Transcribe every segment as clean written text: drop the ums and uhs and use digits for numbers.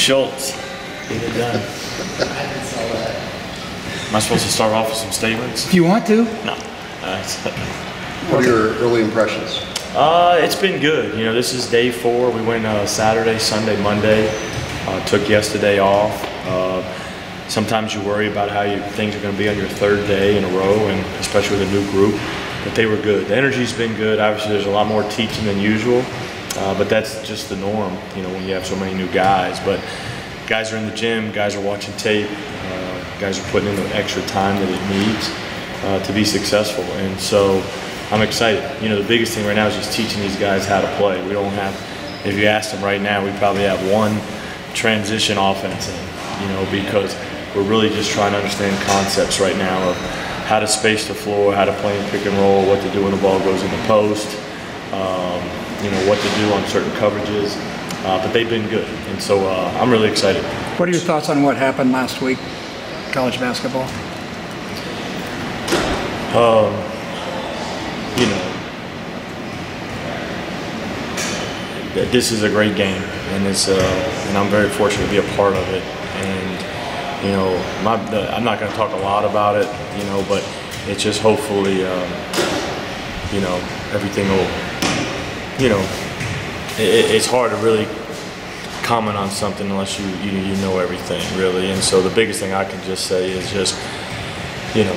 Schultz, get it done. Am I supposed to start off with some statements? If you want to. No. What are your early impressions? It's been good. You know, this is day 4. We went Saturday, Sunday, Monday. Took yesterday off. Sometimes you worry about how things are going to be on your 3rd day in a row, and especially with a new group. But they were good. The energy's been good. Obviously, there's a lot more teaching than usual, but that's just the norm. You know, when you have so many new guys. But guys are in the gym. Guys are watching tape. Guys are putting in the extra time that it needs to be successful. And so I'm excited. You know, the biggest thing right now is just teaching these guys how to play. We don't have, if you ask them right now, we probably have one transition offense in, you know, because we're really just trying to understand concepts right now of how to space the floor, how to play in pick and roll, what to do when the ball goes in the post, you know, what to do on certain coverages. But they've been good, and so I'm really excited. What are your thoughts on what happened last week, college basketball? You know, this is a great game, and it's and I'm very fortunate to be a part of it. And you know, I'm not going to talk a lot about it, you know, but it's just hopefully, you know, everything will, you know, it's hard to really comment on something unless you know everything really. And so the biggest thing I can just say is just, you know,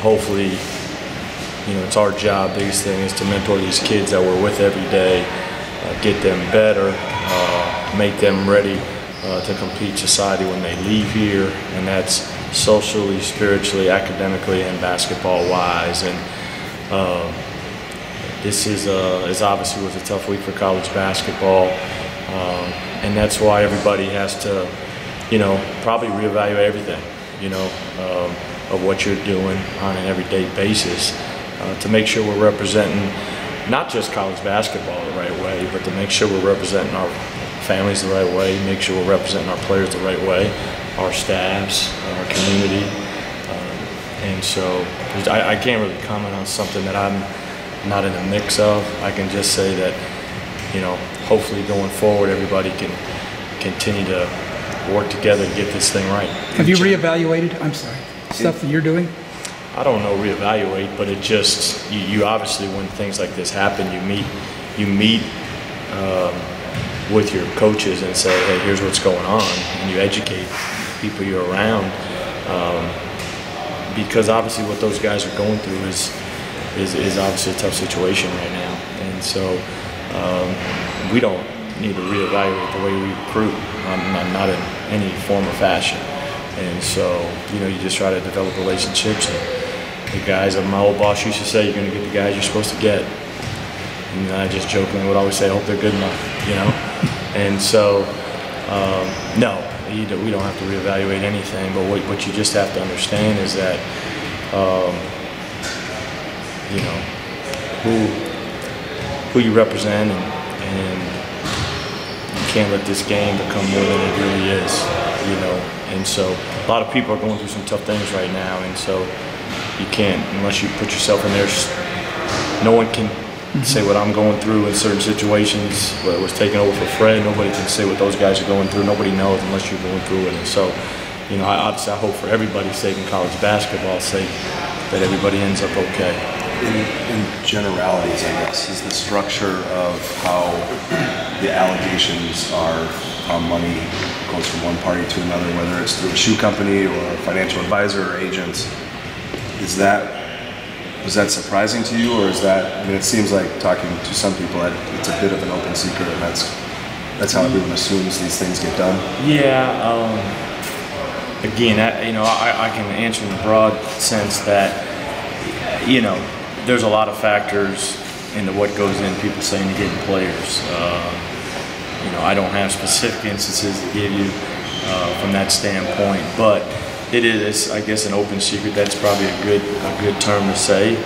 hopefully, you know, it's our job. Biggest thing is to mentor these kids that we're with every day, get them better, make them ready to compete society when they leave here, and that's socially, spiritually, academically, and basketball-wise. And this is obviously was a tough week for college basketball, and that's why everybody has to, you know, probably reevaluate everything, you know, of what you're doing on an everyday basis to make sure we're representing not just college basketball the right way, but to make sure we're representing our families the right way, make sure we're representing our players the right way, our staffs, our community. And so I can't really comment on something that I'm not in the mix of. I can just say that, you know, hopefully going forward everybody can continue to work together to get this thing right. Have you reevaluated, I'm sorry, stuff that you're doing? I don't know reevaluate, but it just, you obviously when things like this happen, you meet with your coaches and say, hey, here's what's going on, and you educate people you're around, because obviously what those guys are going through is obviously a tough situation right now. And so we don't need to reevaluate the way we recruit, not in any form or fashion. And so, you know, you just try to develop relationships. And the guys, my old boss used to say, you're going to get the guys you're supposed to get. And I just jokingly would always say, I hope they're good enough, you know? And so, no, we don't have to reevaluate anything, but what you just have to understand is that, you know, who you represent, and you can't let this game become more than it really is, you know. And so a lot of people are going through some tough things right now, and so you can't, unless you put yourself in there, no one can say what I'm going through in certain situations. Where it was taken over for Fred, nobody can say what those guys are going through. Nobody knows unless you're going through it. And so, you know, obviously I hope for everybody's sake and college basketball's sake that everybody ends up okay. In generalities, I guess, is the structure of how the allegations are, how money goes from one party to another, whether it's through a shoe company or a financial advisor or agents, was that surprising to you, or is that, I mean, it seems like talking to some people that it's a bit of an open secret, and that's how everyone assumes these things get done? Yeah, again, you know, I can answer in the broad sense that, you know, there's a lot of factors into what goes in people saying to getting players. You know, I don't have specific instances to give you from that standpoint, but it is, I guess, an open secret. That's probably a good term to say,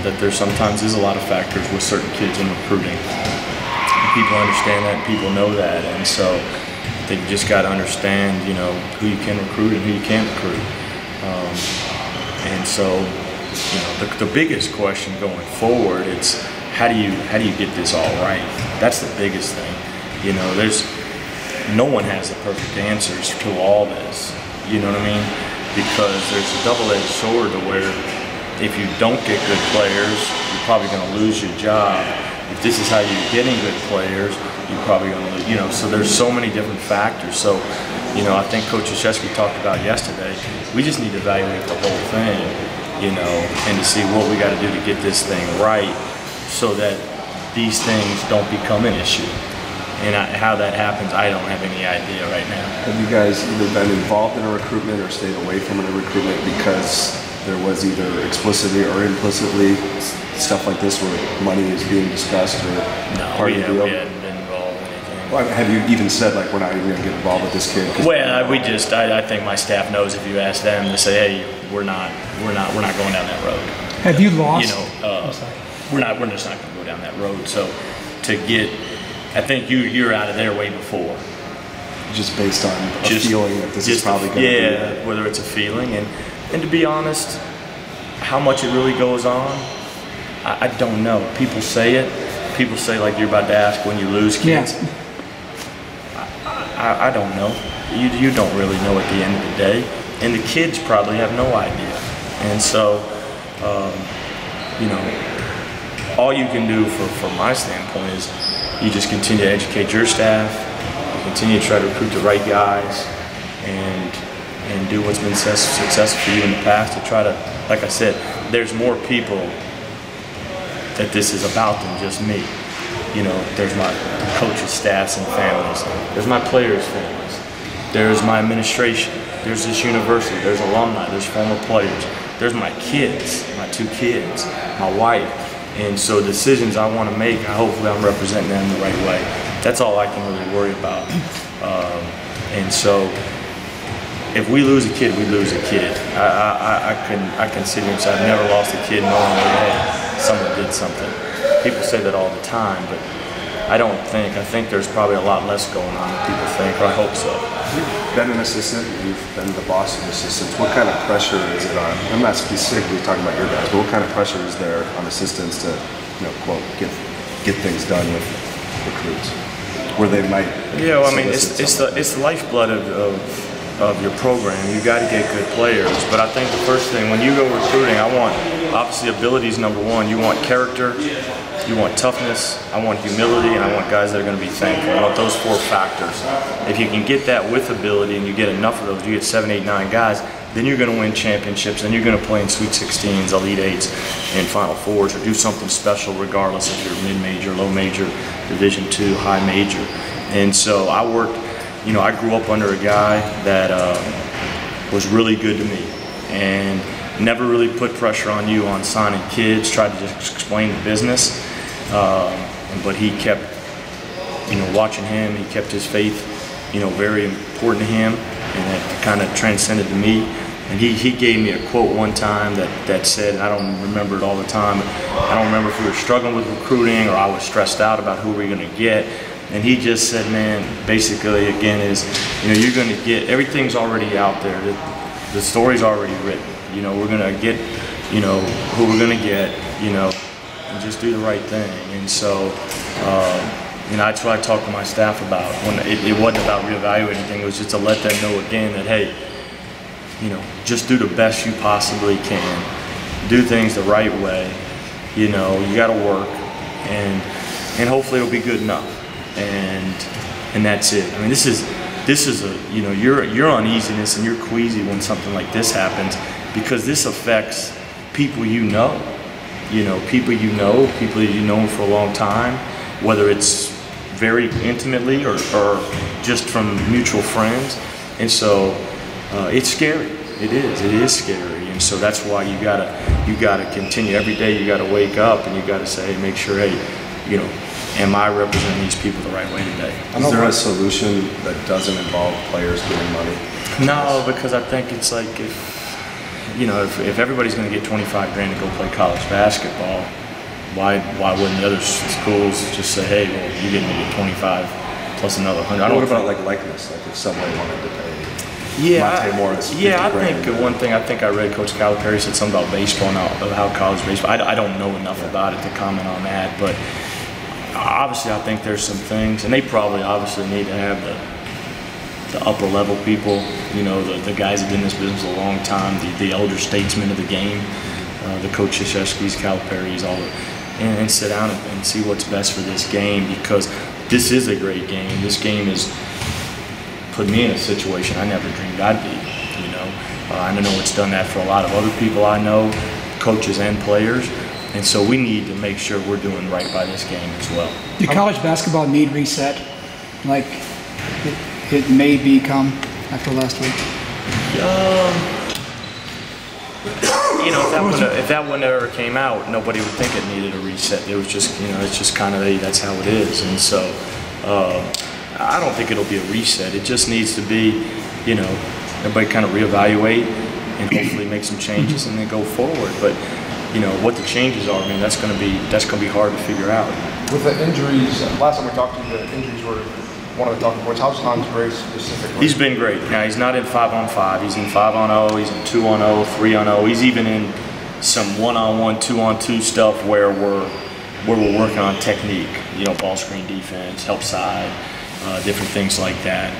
that there sometimes is a lot of factors with certain kids in recruiting. And people understand that, and people know that, and so I think you just got to understand, you know, who you can recruit and who you can't recruit. And so, you know, the biggest question going forward, it's how do you get this all right? That's the biggest thing. You know, no one has the perfect answers to all this. You know what I mean? Because there's a double-edged sword to where if you don't get good players, you're probably going to lose your job. If this is how you're getting good players, you're probably going to lose, you know, so there's so many different factors. So, you know, I think Coach Krzyzewski talked about yesterday, we just need to evaluate the whole thing, you know, and to see what we got to do to get this thing right so that these things don't become an issue. And how that happens, I don't have any idea right now. Have you guys either been involved in a recruitment or stayed away from a recruitment because there was either explicitly or implicitly stuff like this where money is being discussed or part of the deal? We hadn't been involved in anything. Well, have you even said, like, we're not even going to get involved with this kid? Well, I think my staff knows if you ask them to say, hey, we're not going down that road. Have you lost? You know, we're just not going to go down that road. So to get, I think you're out of there way before. Just based on a feeling that this is probably going to be. Yeah, whether it's a feeling. And to be honest, how much it really goes on, I don't know. People say it. People say, like you're about to ask when you lose kids. Yeah. I don't know. You don't really know at the end of the day. And the kids probably have no idea. And so, you know, all you can do from my standpoint is you just continue to educate your staff, continue to try to recruit the right guys, and do what's been successful for you in the past to try to, like I said, there's more people that this is about than just me. You know, there's my coaches, staffs, and families. There's my players' families. There's my administration. There's this university. There's alumni. There's former players. There's my kids, my 2 kids, my wife. And so decisions I want to make, hopefully I'm representing them the right way. That's all I can really worry about. And so if we lose a kid, we lose a kid. I can sit here and say I've never lost a kid knowing that, hey, someone did something. People say that all the time, but I don't think. I think there's probably a lot less going on than people think, or I hope so. You've been an assistant, you've been the boss of assistants. What kind of pressure is it on? I'm not specifically talking about your guys, but what kind of pressure is there on assistants to, you know, quote, get things done with recruits? Where they might. Yeah, well, I mean, it's the lifeblood of your program. You got to get good players, but I think the first thing when you go recruiting, I want obviously abilities number one. You want character, you want toughness, I want humility, and I want guys that are going to be thankful. I want those 4 factors. If you can get that with ability, and you get enough of those, you get 7, 8, 9 guys, then you're going to win championships, and you're going to play in Sweet 16s, Elite 8s, and Final Fours, or do something special regardless if you're mid-major, low-major, Division II, high-major. And so I worked, you know, I grew up under a guy that was really good to me and never really put pressure on you on signing kids, tried to just explain the business. But he kept, you know, watching him, he kept his faith, you know, very important to him, and that kind of transcended to me. And he gave me a quote one time that said, and I don't remember it all the time, but I don't remember if we were struggling with recruiting or I was stressed out about who we were going to get. And he just said, man, basically, again, is, you know, you're going to get, everything's already out there. The story's already written. You know, we're going to get, you know, who we're going to get, you know, and just do the right thing. And so, you know, that's what I talked to my staff about. When it wasn't about reevaluating anything, it was just to let them know again that, hey, you know, just do the best you possibly can. Do things the right way. You know, you got to work, and hopefully it'll be good enough. And that's it. I mean, this is a, you know, your uneasiness and you're queasy when something like this happens, because this affects people you know. You know, people you know, people that you've known for a long time, whether it's very intimately or just from mutual friends. And so it's scary. It is scary. And so that's why you gotta continue every day. You gotta wake up and you gotta say, hey, make sure, hey, you know, am I representing these people the right way today? Is there a solution that doesn't involve players getting money? No, because I think it's like if everybody's going to get $25 grand to go play college basketball, why wouldn't the other schools just say, hey, well, you're getting to get 25 plus another 100? What about like likeness? Like if somebody wanted to pay Monte Morris I think one thing I read Coach Calipari said something about baseball and how college baseball. I don't know enough about it to comment on that, but obviously I think there's some things, and they probably obviously need to have upper level people, you know, the guys that have been in this business a long time, the elder statesmen of the game, the Coach Krzyzewski's, Calipari's, all the, and sit down and see what's best for this game, because this is a great game. This game has put me in a situation I never dreamed I'd be, you know. I know it's done that for a lot of other people I know, coaches and players, and so we need to make sure we're doing right by this game as well. Did college basketball need reset, like it may become after last week? You know, if that one ever came out, nobody would think it needed a reset. It was just, you know, it's just kind of that's how it is, and so I don't think it'll be a reset. It just needs to be, you know, everybody kind of reevaluate and hopefully make some changes and then go forward. But you know what the changes are, man. That's gonna be hard to figure out. With the injuries, last time we talked to you, the injuries were one of the talking points. How's Hans Gray specifically? He's been great. Now he's not in 5-on-5. He's in 5-on-0. He's in 2-on-0, 3-on-0. He's even in some 1-on-1, 2-on-2 stuff where we're working on technique. You know, ball screen defense, help side, different things like that.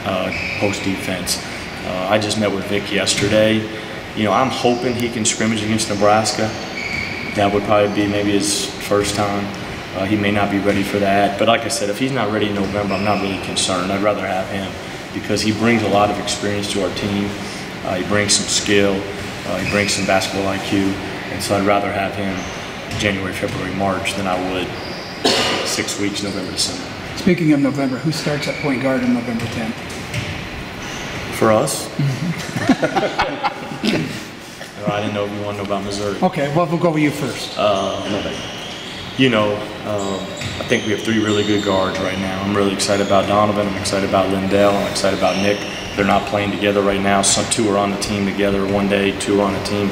Post defense. I just met with Vic yesterday. You know, I'm hoping he can scrimmage against Nebraska. That would probably be maybe his first time. He may not be ready for that. But like I said, if he's not ready in November, I'm not really concerned. I'd rather have him because he brings a lot of experience to our team. He brings some skill. He brings some basketball IQ. And so I'd rather have him January, February, March than I would 6 weeks, November, December. Speaking of November, who starts at point guard on November 10th? For us? I didn't know if you wanted to know about Missouri. Okay, well, we'll go with you first. You know, I think we have 3 really good guards right now. I'm really excited about Donovan. I'm excited about Lindell. I'm excited about Nick. They're not playing together right now. Some 2 are on the team together one day, 2 are on the team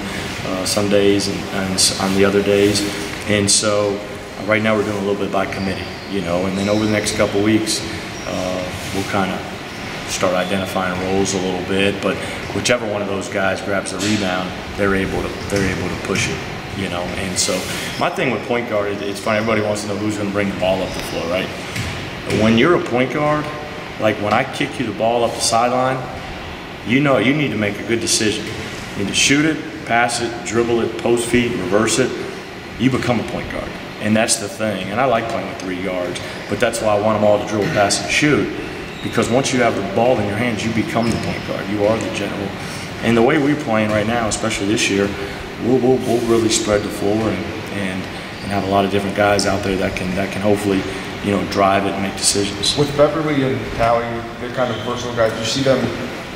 some days and on the other days. And so right now we're doing a little bit by committee, you know, and then over the next couple weeks we'll kind of start identifying roles a little bit. But whichever one of those guys grabs the rebound, they're able to push it. You know, and so my thing with point guard is it's funny. Everybody wants to know who's going to bring the ball up the floor, right? But when you're a point guard, like when I kick you the ball up the sideline, you know you need to make a good decision. You need to shoot it, pass it, dribble it, post feed, reverse it. You become a point guard, and that's the thing. And I like playing with 3 guards, but that's why I want them all to dribble, pass, and shoot. Because once you have the ball in your hands, you become the point guard. You are the general. And the way we're playing right now, especially this year, we'll really spread the floor and have a lot of different guys out there that can hopefully, you know, drive it and make decisions. With Beverly and Tally, they're kind of versatile guys. Do you see them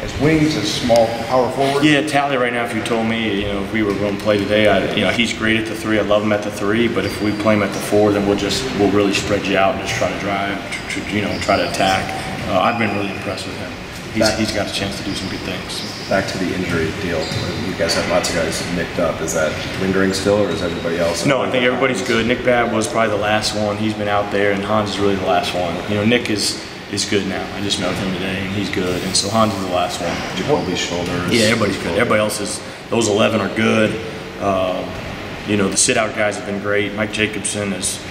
as wings, as small power forwards? Yeah, Tally right now, if you told me, you know, if we were going to play today, you know, he's great at the 3. I love him at the 3, but if we play him at the 4, then we'll really spread you out and just try to drive, you know, try to attack. I've been really impressed with him. He's got a chance to do some good things. Back to the injury deal. You guys have lots of guys nicked up. Is that lingering still, or is everybody else? No, I think everybody's good. Nick Babb was probably the last one. He's been out there, and Hans is really the last one. You know, Nick is good now. I just met with him today, and he's good. And so Hans is the last one. Jacoby's shoulders. Yeah, everybody's good. Everybody else is. Those 11 are good. You know, the sit-out guys have been great. Mike Jacobson is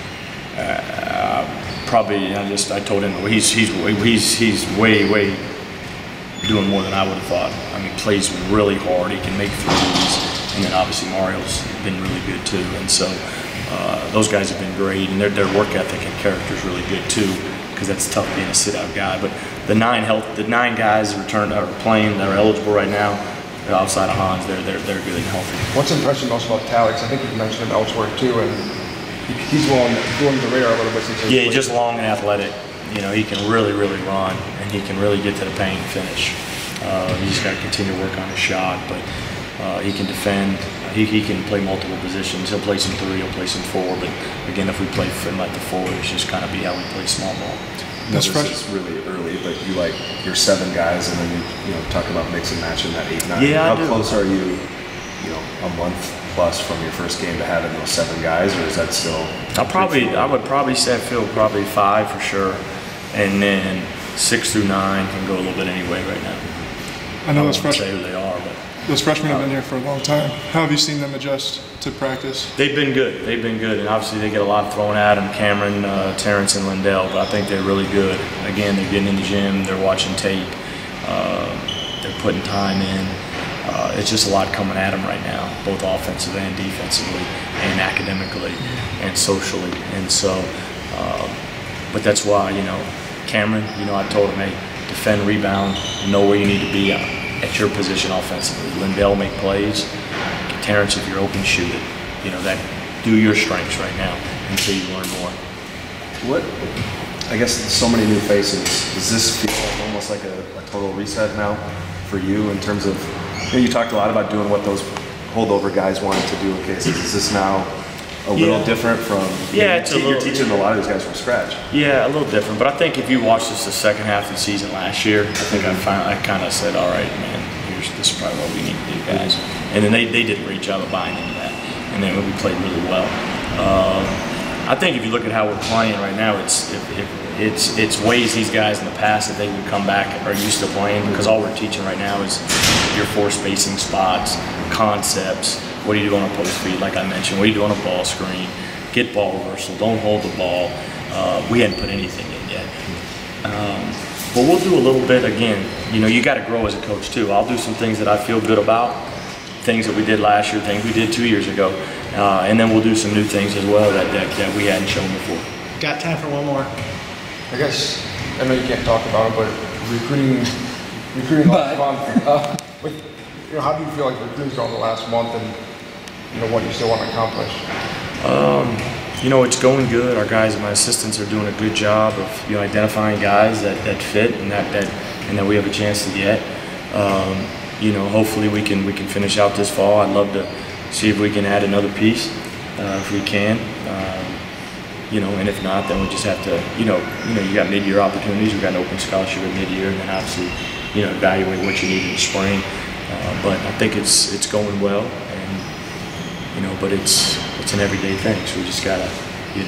probably. I told him he's way doing more than I would have thought. I mean, plays really hard. He can make threes, and then obviously Mario's been really good too. And so those guys have been great, and their work ethic and character is really good too, because that's tough being a sit-out guy. But the 9 guys are playing that are eligible right now. Outside of Hans, they're good and healthy. What's impressed you most about Tally? I think you've mentioned him elsewhere too, and he's going the radar a little bit. Yeah, he's just long and athletic. You know, he can really run, and he can really get to the paint and finish. He's just got to continue to work on his shot, but he can defend. He can play multiple positions. He'll play some 3, he'll play some 4, but again, if we play him at the 4, it's just kind of be how we play small ball. This is really early, but you're 7 guys, and then you know talk about mix and matching that 8, 9. Yeah, how close are you? You know, a month plus from your first game to having those 7 guys, or is that still? I would probably say I feel probably 5 for sure, and then 6 through 9 can go a little bit anyway right now. I know those freshmen. Say who they are, but those freshmen have been here for a long time. How have you seen them adjust to practice? They've been good, and obviously they get a lot thrown at them. Cameron, Terrence, and Lindell, but I think they're really good. Again, they're getting in the gym, they're watching tape, They're putting time in. It's just a lot coming at them right now, both offensively and defensively, and academically, and socially. And so, but that's why, Cameron, I told him, hey, defend, rebound, know where you need to be at your position offensively. Lindell make plays. Terrence, if you're open, shoot it. Do your strengths right now until you learn more. What, I guess so many new faces, does this feel almost like a total reset now for you in terms of, you talked a lot about doing what those holdover guys wanted to do in cases. Is this now a little different from, you're teaching a lot of these guys from scratch? Yeah, a little different, but I think if you watched this the second half of the season last year, I think I kind of said, all right, man, this is probably what we need to do, guys. And then they did a great job of buying into that, and then we played really well. I think if you look at how we're playing right now, it's ways these guys in the past that they would come back are used to playing, because all we're teaching right now is your four spacing spots, concepts. What do you do on a post feed, like I mentioned? What do you do on a ball screen? Get ball reversal. Don't hold the ball. We hadn't put anything in yet. But we'll do a little bit again. You got to grow as a coach too. I'll do some things that I feel good about, things that we did last year, things we did 2 years ago, and then we'll do some new things as well that we hadn't shown before. Got time for one more. I guess, I know you can't talk about it, but recruiting last month. How do you feel like recruiting's gone the last month, and what you still want to accomplish? It's going good. Our guys, my assistants, are doing a good job of identifying guys that fit and that we have a chance to get. Hopefully we can finish out this fall. I'd love to see if we can add another piece if we can. And if not, then we just have to, you got mid-year opportunities. We've got an open scholarship at mid-year, and then obviously, evaluate what you need in the spring. But I think it's going well, and but it's an everyday thing. So we just gotta, you're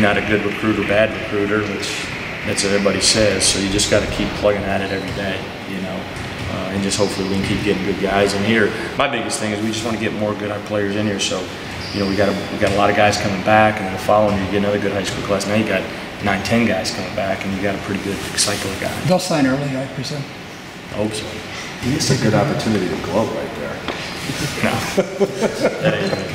not a good recruiter, bad recruiter, which that's what everybody says. So you just got to keep plugging at it every day, and just hopefully we can keep getting good guys in here. My biggest thing is we just want to get more good players in here. So we got a lot of guys coming back, and then the following year you get another good high school class. Now you got 9-10 guys coming back, and you got a pretty good cycle of guys. They'll sign early, I presume. I hope so. You missed a good opportunity to glow right there. No, that ain't good.